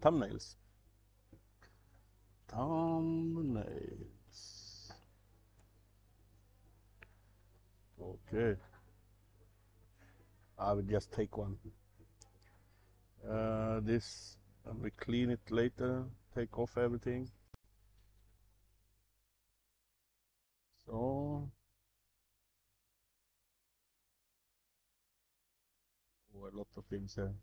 thumbnails. Thumbnails. Okay. I will just take one. This, and we clean it later, take off everything. So, oh, a lot of things here.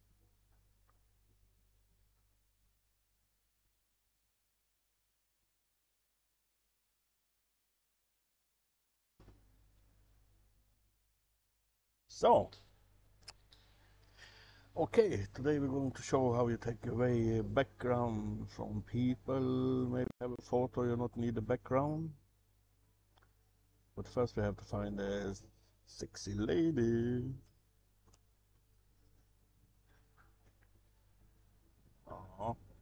So, okay, today we're going to show how you take away background from people. Maybe have a photo, you not need a background. But first we have to find a sexy lady.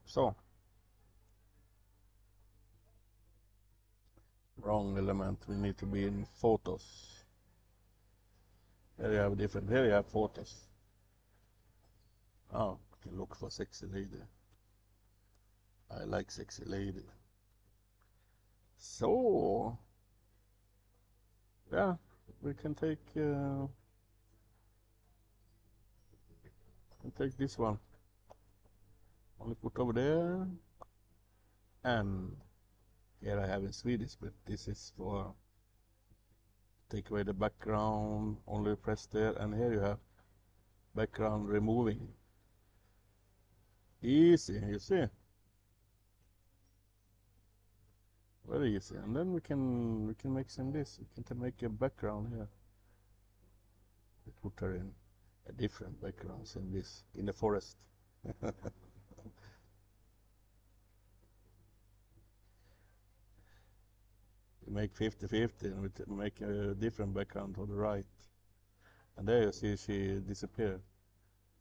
So, wrong element, we need to be in photos. Here you have different, here you have photos. Oh, you can look for sexy lady. I like sexy lady. So, yeah, we can take this one. Only put over there. And here I have in Swedish, but this is for take away the background. Only press there, and here you have background removing. Easy, you see. Very easy. And then we can make some this. We can make a background here. We put her in a different backgrounds in this, in the forest. We make 50-50 and we make a different background to the right. And there you see she disappeared.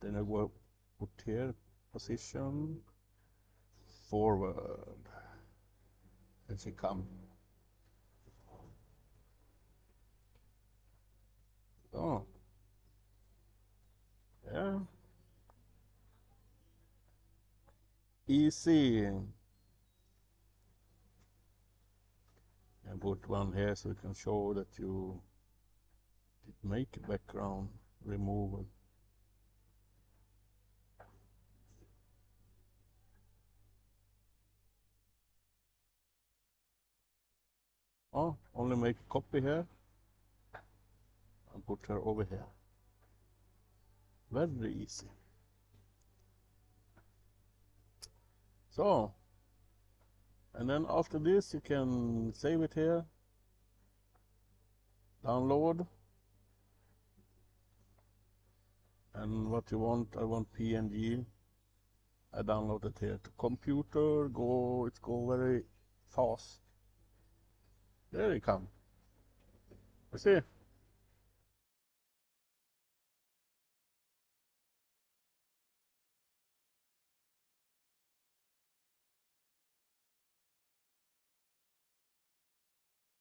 Then I go put here, position, forward. And she come. Oh. Yeah. Easy. And put one here so we can show that you did make a background removal. Oh, only make a copy here and put her over here. Very easy. So, and then after this you can save it here, download, and what you want, I want PNG. I download it here to computer, it's go very fast. There you come. You see?